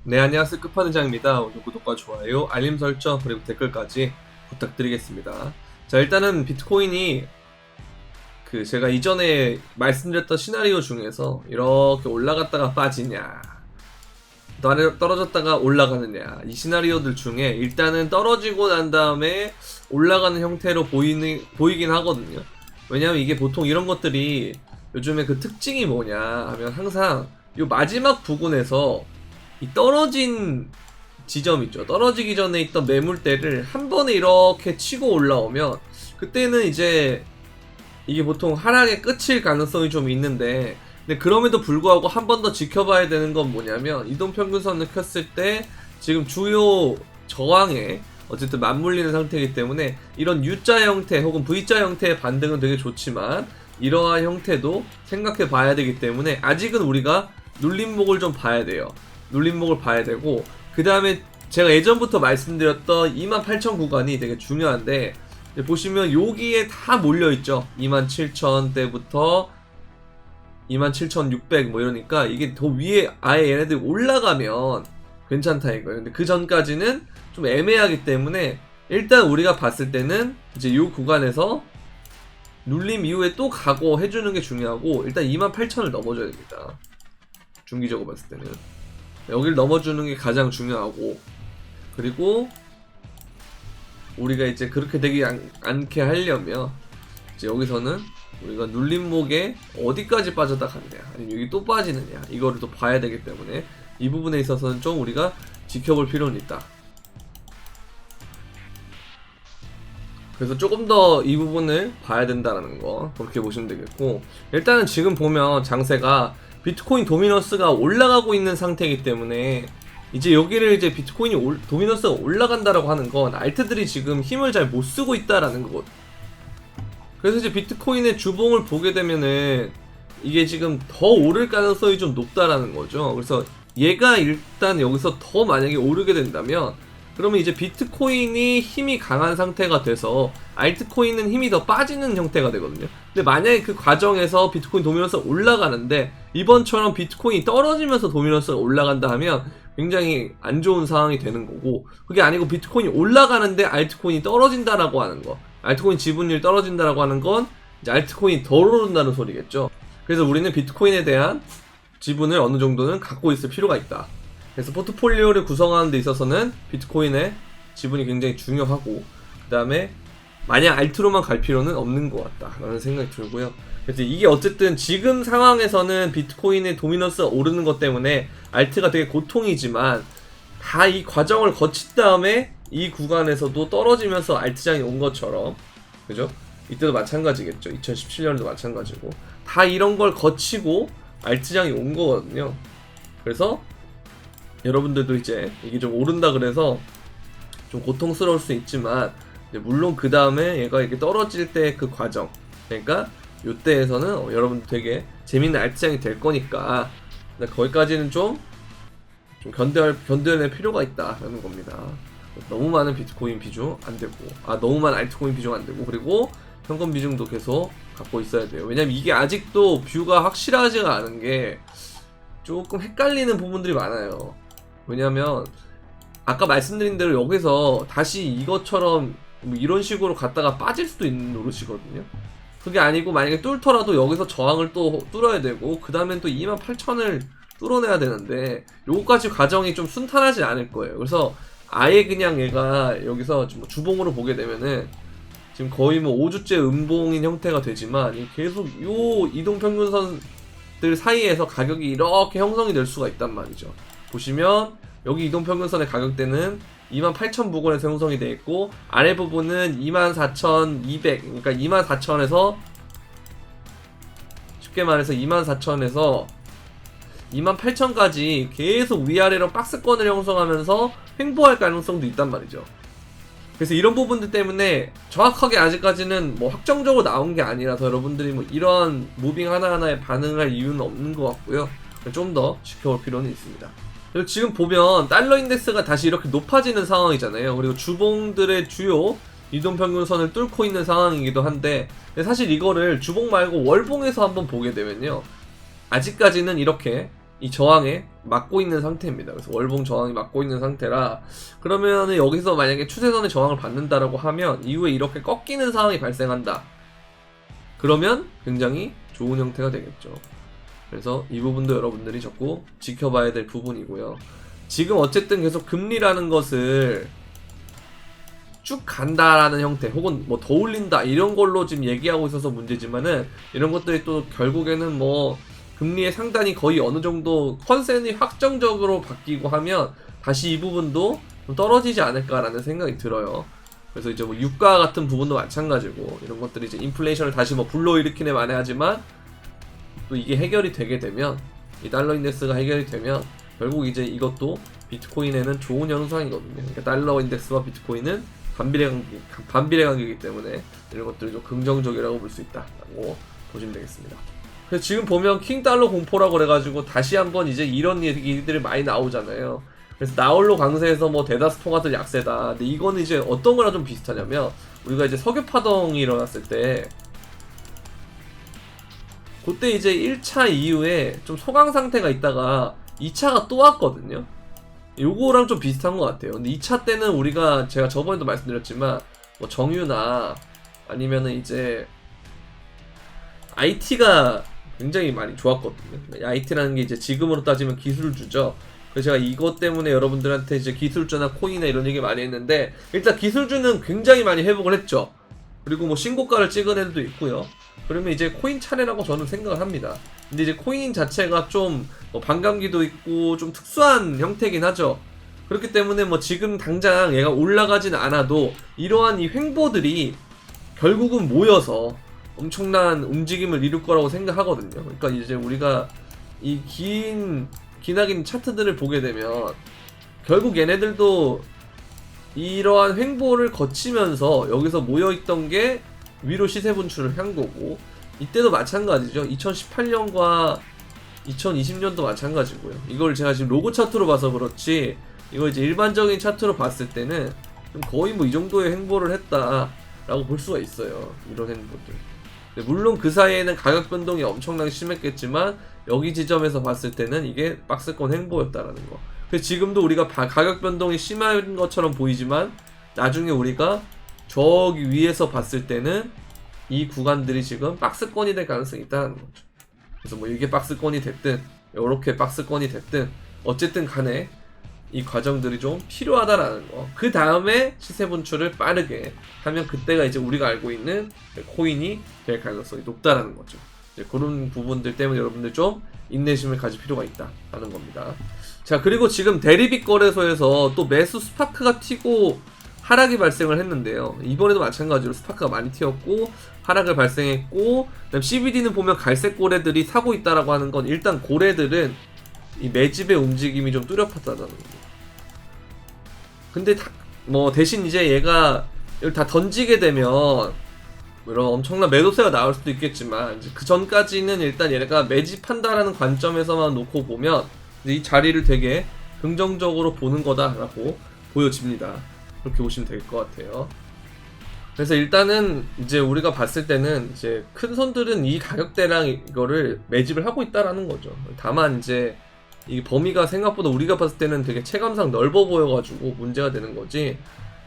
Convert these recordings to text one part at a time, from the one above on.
네, 안녕하세요. 끝판왕장입니다. 오늘 구독과 좋아요, 알림 설정, 그리고 댓글까지 부탁드리겠습니다. 자, 일단은 비트코인이 제가 이전에 말씀드렸던 시나리오 중에서 이렇게 올라갔다가 빠지냐, 또 아래로 떨어졌다가 올라가느냐, 이 시나리오들 중에 일단은 떨어지고 난 다음에 올라가는 형태로 보이긴 하거든요. 왜냐면 이게 보통 이런 것들이 요즘에 그 특징이 뭐냐 하면 항상 이 마지막 부근에서 이 떨어진 지점 있죠. 떨어지기 전에 있던 매물대를 한 번에 이렇게 치고 올라오면 그때는 이제 이게 보통 하락의 끝일 가능성이 좀 있는데, 근데 그럼에도 불구하고 한 번 더 지켜봐야 되는 건 뭐냐면 이동평균선을 켰을 때 지금 주요 저항에 어쨌든 맞물리는 상태이기 때문에 이런 U자 형태 혹은 V자 형태의 반등은 되게 좋지만 이러한 형태도 생각해 봐야 되기 때문에 아직은 우리가 눌림목을 좀 봐야 돼요. 눌림목을 봐야 되고, 그 다음에 제가 예전부터 말씀드렸던 28,000 구간이 되게 중요한데, 보시면 여기에 다 몰려있죠. 27,000대부터 27,600 뭐 이러니까 이게 더 위에 아예 얘네들이 올라가면 괜찮다 이거예요. 근데 그 전까지는 좀 애매하기 때문에 일단 우리가 봤을 때는 이제 이 구간에서 눌림 이후에 또 가고 해주는 게 중요하고, 일단 28,000을 넘어줘야 됩니다. 중기적으로 봤을 때는 여기를 넘어주는 게 가장 중요하고, 그리고 우리가 이제 그렇게 되지 않게 하려면 이제 여기서는 우리가 눌림목에 어디까지 빠졌다 갔느냐, 아니면 여기 또 빠지느냐, 이거를 또 봐야 되기 때문에 이 부분에 있어서는 좀 우리가 지켜볼 필요는 있다. 그래서 조금 더 이 부분을 봐야 된다는 거, 그렇게 보시면 되겠고, 일단은 지금 보면 장세가 비트코인 도미넌스가 올라가고 있는 상태이기 때문에 이제 여기를 이제 비트코인이 도미넌스가 올라간다라고 하는 건 알트들이 지금 힘을 잘 못 쓰고 있다라는 거거든. 그래서 이제 비트코인의 주봉을 보게 되면은 이게 지금 더 오를 가능성이 좀 높다라는 거죠. 그래서 얘가 일단 여기서 더 만약에 오르게 된다면 그러면 이제 비트코인이 힘이 강한 상태가 돼서 알트코인은 힘이 더 빠지는 형태가 되거든요. 근데 만약에 그 과정에서 비트코인 도미넌스가 올라가는데 이번처럼 비트코인이 떨어지면서 도미넌스가 올라간다 하면 굉장히 안 좋은 상황이 되는 거고, 그게 아니고 비트코인이 올라가는데 알트코인이 떨어진다라고 하는 거, 알트코인 지분율이 떨어진다라고 하는 건 이제 알트코인이 덜 오른다는 소리겠죠. 그래서 우리는 비트코인에 대한 지분을 어느 정도는 갖고 있을 필요가 있다. 그래서 포트폴리오를 구성하는 데 있어서는 비트코인의 지분이 굉장히 중요하고, 그 다음에 마냥 알트로만 갈 필요는 없는 것 같다 라는 생각이 들고요. 그래서 이게 어쨌든 지금 상황에서는 비트코인의 도미넌스가 오르는 것 때문에 알트가 되게 고통이지만, 다 이 과정을 거친 다음에 이 구간에서도 떨어지면서 알트장이 온 것처럼, 그죠? 이때도 마찬가지겠죠. 2017년도 마찬가지고, 다 이런 걸 거치고 알트장이 온 거거든요. 그래서 여러분들도 이제 이게 좀 오른다 그래서 좀 고통스러울 수 있지만, 물론 그 다음에 얘가 이렇게 떨어질 때 그 과정, 그러니까 요때에서는 여러분들 되게 재밌는 알트장이 될 거니까 거기까지는 좀 견뎌낼 필요가 있다라는 겁니다. 너무 많은 비트코인 비중 안 되고, 너무 많은 알트코인 비중 안 되고, 그리고 현금 비중도 계속 갖고 있어야 돼요. 왜냐면 이게 아직도 뷰가 확실하지가 않은 게 조금 헷갈리는 부분들이 많아요. 왜냐면 아까 말씀드린 대로 여기서 다시 이것처럼 뭐 이런 식으로 갔다가 빠질 수도 있는 노릇이거든요. 그게 아니고 만약에 뚫더라도 여기서 저항을 또 뚫어야 되고, 그 다음엔 또 28,000을 뚫어내야 되는데 요거까지 과정이 좀 순탄하지 않을 거예요. 그래서 아예 그냥 얘가 여기서 주봉으로 보게 되면은 지금 거의 뭐 5주째 음봉인 형태가 되지만 계속 요 이동평균선들 사이에서 가격이 이렇게 형성이 될 수가 있단 말이죠. 보시면 여기 이동평균선의 가격대는 28,000 부근에서 형성이 되어 있고, 아래 부분은 24,200, 그러니까 24,000에서 쉽게 말해서 24,000에서 28,000까지 계속 위아래로 박스권을 형성하면서 횡보할 가능성도 있단 말이죠. 그래서 이런 부분들 때문에 정확하게 아직까지는 뭐 확정적으로 나온 게 아니라서 여러분들이 뭐 이런 무빙 하나하나에 반응할 이유는 없는 것 같고요. 좀 더 지켜볼 필요는 있습니다. 그리고 지금 보면 달러 인덱스가 다시 이렇게 높아지는 상황이잖아요. 그리고 주봉들의 주요 이동평균선을 뚫고 있는 상황이기도 한데, 사실 이거를 주봉 말고 월봉에서 한번 보게 되면요, 아직까지는 이렇게 이 저항에 막고 있는 상태입니다. 그래서 월봉 저항이 막고 있는 상태라 그러면은 여기서 만약에 추세선의 저항을 받는다라고 하면 이후에 이렇게 꺾이는 상황이 발생한다. 그러면 굉장히 좋은 형태가 되겠죠. 그래서 이 부분도 여러분들이 자꾸 지켜봐야 될 부분이고요. 지금 어쨌든 계속 금리라는 것을 쭉 간다라는 형태 혹은 뭐 더 올린다 이런 걸로 지금 얘기하고 있어서 문제지만은 이런 것들이 또 결국에는 뭐 금리의 상단이 거의 어느 정도 컨센이 확정적으로 바뀌고 하면 다시 이 부분도 좀 떨어지지 않을까라는 생각이 들어요. 그래서 이제 뭐 유가 같은 부분도 마찬가지고 이런 것들이 이제 인플레이션을 다시 뭐 불러일으키네 만에 하지만 또 이게 해결이 되게 되면 이 달러 인덱스가 해결이 되면 결국 이제 이것도 비트코인에는 좋은 현상이거든요. 그러니까 달러 인덱스와 비트코인은 반비례 관계이기 때문에 이런 것들이 좀 긍정적이라고 볼 수 있다라고 보시면 되겠습니다. 그래서 지금 보면 킹달러 공포라고 그래가지고 다시 한번 이제 이런 얘기들이 많이 나오잖아요. 그래서 나홀로 강세에서 뭐 대다수 통화들 약세다. 근데 이거는 이제 어떤 거랑 좀 비슷하냐면 우리가 이제 석유 파동이 일어났을 때 그때 이제 1차 이후에 좀 소강 상태가 있다가 2차가 또 왔거든요. 요거랑 좀 비슷한 것 같아요. 근데 2차 때는 우리가 제가 저번에도 말씀드렸지만 뭐 정유나 아니면은 이제 IT가 굉장히 많이 좋았거든요. IT라는 게 이제 지금으로 따지면 기술주죠. 그래서 제가 이것 때문에 여러분들한테 이제 기술주나 코인이나 이런 얘기 많이 했는데 일단 기술주는 굉장히 많이 회복을 했죠. 그리고 뭐 신고가를 찍은 애들도 있고요. 그러면 이제 코인 차례라고 저는 생각을 합니다. 근데 이제 코인 자체가 좀 뭐 반감기도 있고 좀 특수한 형태긴 하죠. 그렇기 때문에 뭐 지금 당장 얘가 올라가진 않아도 이러한 이 횡보들이 결국은 모여서 엄청난 움직임을 이룰 거라고 생각하거든요. 그러니까 이제 우리가 이 기나긴 차트들을 보게 되면 결국 얘네들도 이러한 횡보를 거치면서 여기서 모여있던 게 위로 시세 분출을 한 거고 이때도 마찬가지죠. 2018년과 2020년도 마찬가지고요. 이걸 제가 지금 로고 차트로 봐서 그렇지 이걸 이제 일반적인 차트로 봤을 때는 좀 거의 뭐 이 정도의 횡보를 했다라고 볼 수가 있어요. 이런 횡보들. 물론 그 사이에는 가격 변동이 엄청나게 심했겠지만 여기 지점에서 봤을 때는 이게 박스권 횡보였다라는 거. 그래서 지금도 우리가 가격 변동이 심한 것처럼 보이지만 나중에 우리가 저기 위에서 봤을 때는 이 구간들이 지금 박스권이 될 가능성이 있다는 거죠. 그래서 뭐 이게 박스권이 됐든 이렇게 박스권이 됐든 어쨌든 간에 이 과정들이 좀 필요하다라는 거. 그 다음에 시세 분출을 빠르게 하면 그때가 이제 우리가 알고 있는 코인이 될 가능성이 높다라는 거죠. 이제 그런 부분들 때문에 여러분들 좀 인내심을 가질 필요가 있다라는 겁니다. 자, 그리고 지금 대리빗 거래소에서 또 매수 스파크가 튀고 하락이 발생을 했는데요. 이번에도 마찬가지로 스파크가 많이 튀었고 하락을 발생했고 그다음 CBD는 보면 갈색 고래들이 사고 있다라고 하는 건 일단 고래들은 이 매집의 움직임이 좀 뚜렷하다는 겁니다. 근데 뭐 대신 이제 얘가 이걸 다 던지게 되면 이런 엄청난 매도세가 나올 수도 있겠지만 이제 그 전까지는 일단 얘가 매집한다라는 관점에서만 놓고 보면 이제 이 자리를 되게 긍정적으로 보는 거다라고 보여집니다. 그렇게 보시면 될 것 같아요. 그래서 일단은 이제 우리가 봤을 때는 이제 큰 손들은 이 가격대랑 이거를 매집을 하고 있다라는 거죠. 다만 이제 이 범위가 생각보다 우리가 봤을 때는 되게 체감상 넓어 보여가지고 문제가 되는 거지.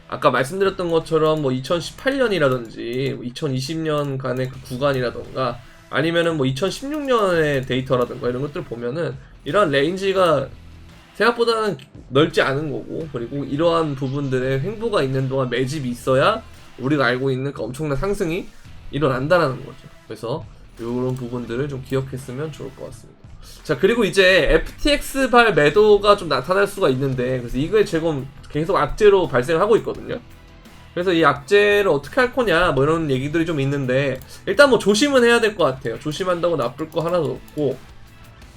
아까 말씀드렸던 것처럼 뭐 2018년이라든지 2020년간의 그 구간이라던가 아니면은 뭐 2016년의 데이터라든가 이런 것들 보면은 이런 레인지가 생각보다는 넓지 않은 거고 그리고 이러한 부분들의 횡보가 있는 동안 매집이 있어야 우리가 알고 있는 그 엄청난 상승이 일어난다라는 거죠. 그래서 이런 부분들을 좀 기억했으면 좋을 것 같습니다. 자, 그리고 이제 FTX발 매도가 좀 나타날 수가 있는데 그래서 이거에 지금 계속 악재로 발생하고 있거든요. 그래서 이 악재를 어떻게 할 거냐 뭐 이런 얘기들이 좀 있는데 일단 뭐 조심은 해야 될 것 같아요. 조심한다고 나쁠 거 하나도 없고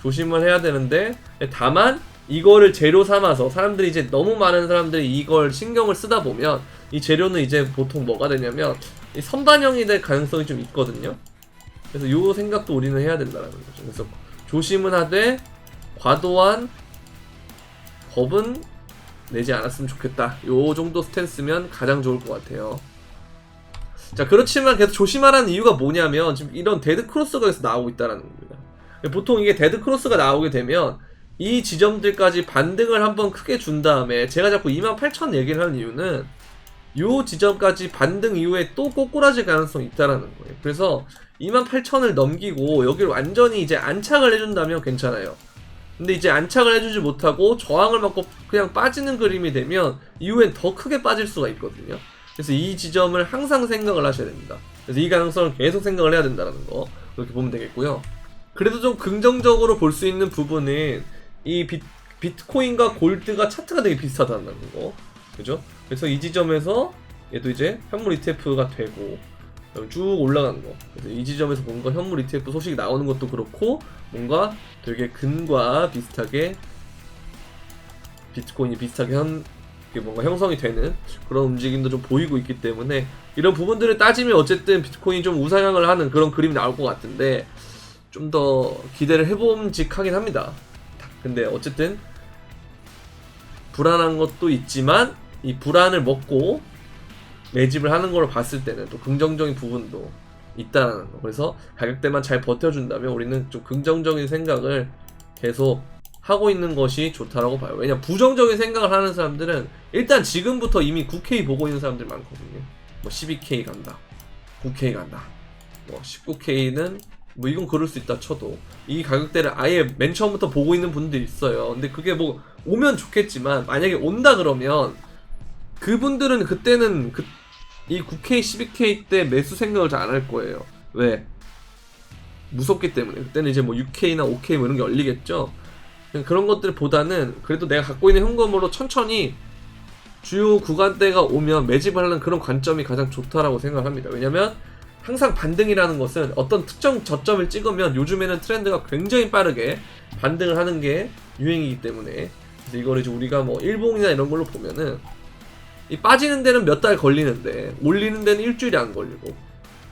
조심을 해야 되는데 다만 이거를 재료 삼아서 사람들이 이제 너무 많은 사람들이 이걸 신경을 쓰다 보면 이 재료는 이제 보통 뭐가 되냐면 이 선반영이 될 가능성이 좀 있거든요. 그래서 요 생각도 우리는 해야 된다는 거죠. 그래서 조심은 하되 과도한 겁은 내지 않았으면 좋겠다. 요 정도 스탠스면 가장 좋을 것 같아요. 자, 그렇지만 계속 조심하라는 이유가 뭐냐면 지금 이런 데드 크로스가 여기서 나오고 있다는 겁니다. 보통 이게 데드 크로스가 나오게 되면 이 지점들까지 반등을 한번 크게 준 다음에 제가 자꾸 28,000 얘기를 하는 이유는 요 지점까지 반등 이후에 또 꼬꾸라질 가능성이 있다라는 거예요. 그래서 28,000을 넘기고 여기를 완전히 이제 안착을 해준다면 괜찮아요. 근데 이제 안착을 해주지 못하고 저항을 맞고 그냥 빠지는 그림이 되면 이후엔 더 크게 빠질 수가 있거든요. 그래서 이 지점을 항상 생각을 하셔야 됩니다. 그래서 이 가능성을 계속 생각을 해야 된다는 거 그렇게 보면 되겠고요. 그래도 좀 긍정적으로 볼 수 있는 부분은 이 비트코인과 골드가 차트가 되게 비슷하다는 거, 그죠? 그래서 이 지점에서 얘도 이제 현물 ETF가 되고 쭉 올라가는 거. 그래서 이 지점에서 뭔가 현물 ETF 소식이 나오는 것도 그렇고 뭔가 되게 근과 비슷하게 비트코인이 비슷하게 뭔가 형성이 되는 그런 움직임도 좀 보이고 있기 때문에 이런 부분들을 따지면 어쨌든 비트코인이 좀 우상향을 하는 그런 그림이 나올 것 같은데 좀 더 기대를 해봄직하긴 합니다. 근데 어쨌든 불안한 것도 있지만 이 불안을 먹고 매집을 하는 걸 봤을 때는 또 긍정적인 부분도 있다는 거. 그래서 가격대만 잘 버텨준다면 우리는 좀 긍정적인 생각을 계속 하고 있는 것이 좋다라고 봐요. 왜냐면 부정적인 생각을 하는 사람들은 일단 지금부터 이미 9K 보고 있는 사람들이 많거든요. 뭐 12K 간다, 9K 간다, 뭐 19K는 뭐 이건 그럴 수 있다 쳐도 이 가격대를 아예 맨 처음부터 보고 있는 분들이 있어요. 근데 그게 뭐 오면 좋겠지만 만약에 온다 그러면 그분들은 그때는 이 9K, 12K 때 매수 생각을 잘 안 할 거예요. 왜? 무섭기 때문에. 그때는 이제 뭐 6K나 5K 뭐 이런 게 열리겠죠. 그런 것들보다는 그래도 내가 갖고 있는 현금으로 천천히 주요 구간대가 오면 매집을 하는 그런 관점이 가장 좋다라고 생각합니다. 왜냐면 항상 반등이라는 것은 어떤 특정 저점을 찍으면 요즘에는 트렌드가 굉장히 빠르게 반등을 하는 게 유행이기 때문에 그래서 이걸 이제 우리가 뭐 일봉이나 이런 걸로 보면은 이 빠지는 데는 몇 달 걸리는데 올리는 데는 일주일이 안 걸리고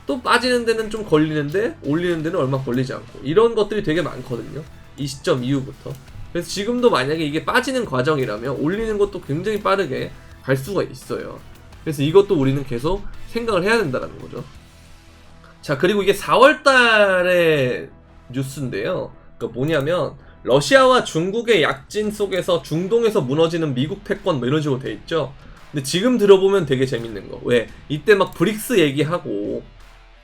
또 빠지는 데는 좀 걸리는데 올리는 데는 얼마 걸리지 않고 이런 것들이 되게 많거든요. 이 시점 이후부터. 그래서 지금도 만약에 이게 빠지는 과정이라면 올리는 것도 굉장히 빠르게 갈 수가 있어요. 그래서 이것도 우리는 계속 생각을 해야 된다는 거죠. 자, 그리고 이게 4월달의 뉴스인데요. 그러니까 뭐냐면 러시아와 중국의 약진 속에서 중동에서 무너지는 미국 패권 뭐 이런 식으로 돼 있죠. 근데 지금 들어보면 되게 재밌는 거. 왜? 이때 막 브릭스 얘기하고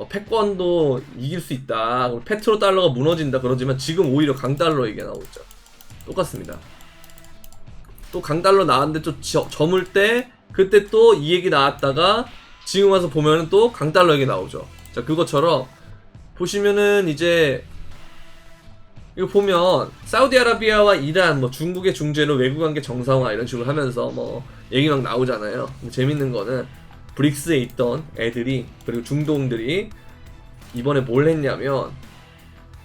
패권도 이길 수 있다. 페트로 달러가 무너진다 그러지만 지금 오히려 강달러 얘기가 나오죠. 똑같습니다. 또 강달러 나왔는데 또 저물 때 그때 또 이 얘기 나왔다가 지금 와서 보면은 또 강달러 얘기 나오죠. 자, 그것처럼 보시면은 이제 이거 보면 사우디아라비아와 이란, 뭐 중국의 중재로 외교관계 정상화 이런 식으로 하면서 뭐 얘기 막 나오잖아요. 재밌는 거는 브릭스에 있던 애들이 그리고 중동들이 이번에 뭘 했냐면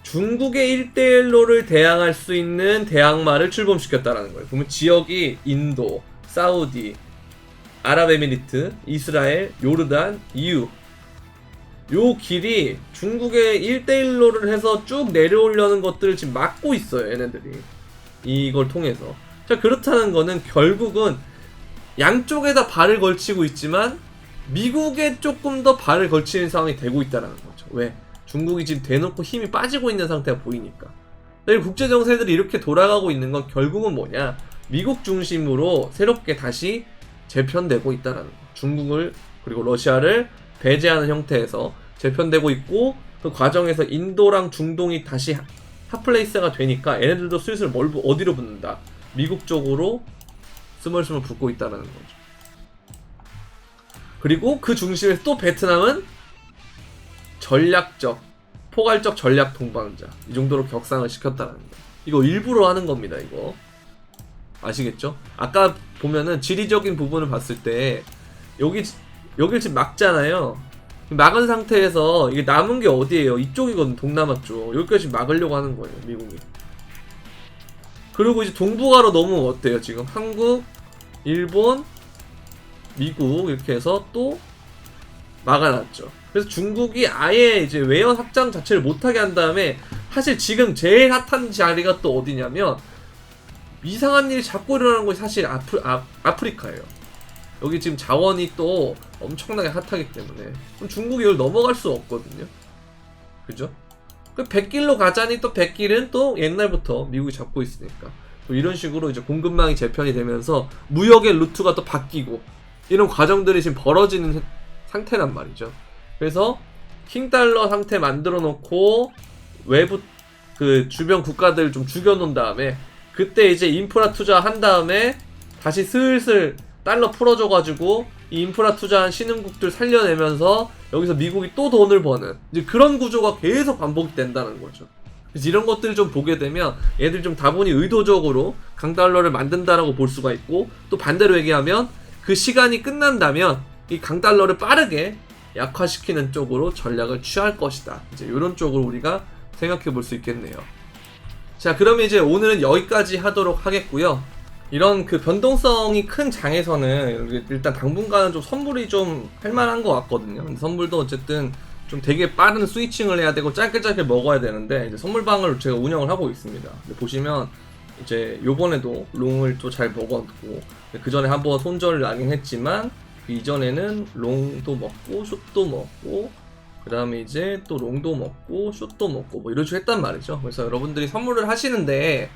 중국의 1대1로를 대항할 수 있는 대항마를 출범시켰다라는 거예요. 보면 지역이 인도, 사우디, 아랍에미리트, 이스라엘, 요르단, EU 요 길이 중국의 1대1로를 해서 쭉 내려오려는 것들을 지금 막고 있어요. 얘네들이 이걸 통해서. 자, 그렇다는 거는 결국은 양쪽에다 발을 걸치고 있지만 미국에 조금 더 발을 걸치는 상황이 되고 있다는 거죠. 왜? 중국이 지금 대놓고 힘이 빠지고 있는 상태가 보이니까. 국제 정세들이 이렇게 돌아가고 있는 건 결국은 뭐냐? 미국 중심으로 새롭게 다시 재편되고 있다는 거. 중국을 그리고 러시아를 배제하는 형태에서 재편되고 있고 그 과정에서 인도랑 중동이 다시 핫플레이스가 되니까 얘네들도 슬슬 어디로 붙는다? 미국 쪽으로 스멀스멀 붙고 있다는 거죠. 그리고 그 중심에서 또 베트남은 전략적, 포괄적 전략 동반자 이 정도로 격상을 시켰다는 거. 이거 일부러 하는 겁니다. 이거 아시겠죠? 아까 보면은 지리적인 부분을 봤을 때 여길 지금 막잖아요. 막은 상태에서 이게 남은 게 어디예요? 이쪽이거든. 동남아 쪽. 여기까지 막으려고 하는 거예요. 미국이. 그리고 이제 동북아로 넘어오면 어때요? 지금 한국, 일본, 미국 이렇게 해서 또 막아놨죠. 그래서 중국이 아예 이제 외연 확장 자체를 못하게 한 다음에 사실 지금 제일 핫한 자리가 또 어디냐면 이상한 일이 자꾸 일어나는 것이 사실 아프리카예요. 여기 지금 자원이 또 엄청나게 핫하기 때문에 그럼 중국이 이걸 넘어갈 수 없거든요. 그죠? 그 100길로 가자니 또 100길은 또 옛날부터 미국이 잡고 있으니까 또 이런 식으로 이제 공급망이 재편이 되면서 무역의 루트가 또 바뀌고 이런 과정들이 지금 벌어지는 상태란 말이죠. 그래서 킹달러 상태 만들어 놓고 외부 그 주변 국가들 좀 죽여 놓은 다음에 그때 이제 인프라 투자한 다음에 다시 슬슬 달러 풀어줘가지고 이 인프라 투자한 신흥국들 살려내면서 여기서 미국이 또 돈을 버는 이제 그런 구조가 계속 반복이 된다는 거죠. 그래서 이런 것들을 좀 보게 되면 얘들 좀 다분히 의도적으로 강달러를 만든다라고 볼 수가 있고, 또 반대로 얘기하면 그 시간이 끝난다면 이 강달러를 빠르게 약화시키는 쪽으로 전략을 취할 것이다. 이제 이런 쪽으로 우리가 생각해 볼 수 있겠네요. 자, 그러면 이제 오늘은 여기까지 하도록 하겠고요. 이런 그 변동성이 큰 장에서는 일단 당분간은 좀 선물이 좀 할만한 것 같거든요. 근데 선물도 어쨌든 좀 되게 빠른 스위칭을 해야 되고 짧게 먹어야 되는데 이제 선물방을 제가 운영을 하고 있습니다. 근데 보시면 이제 요번에도 롱을 또 잘 먹었고, 그 전에 한번 손절을 나긴 했지만 그 이전에는 롱도 먹고 숏도 먹고 그 다음에 이제 또 롱도 먹고 숏도 먹고 뭐 이런 식으로 했단 말이죠. 그래서 여러분들이 선물을 하시는데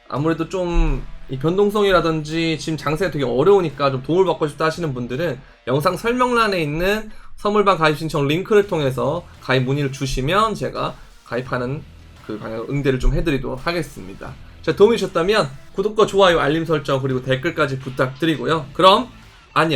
아무래도 좀 이 변동성이라든지 지금 장세가 되게 어려우니까 좀 도움을 받고 싶다 하시는 분들은 영상 설명란에 있는 선물방 가입 신청 링크를 통해서 가입 문의를 주시면 제가 가입하는 그 방향 응대를 좀 해드리도록 하겠습니다. 자, 도움이 되셨다면 구독과 좋아요, 알림 설정 그리고 댓글까지 부탁드리고요. 그럼 안녕.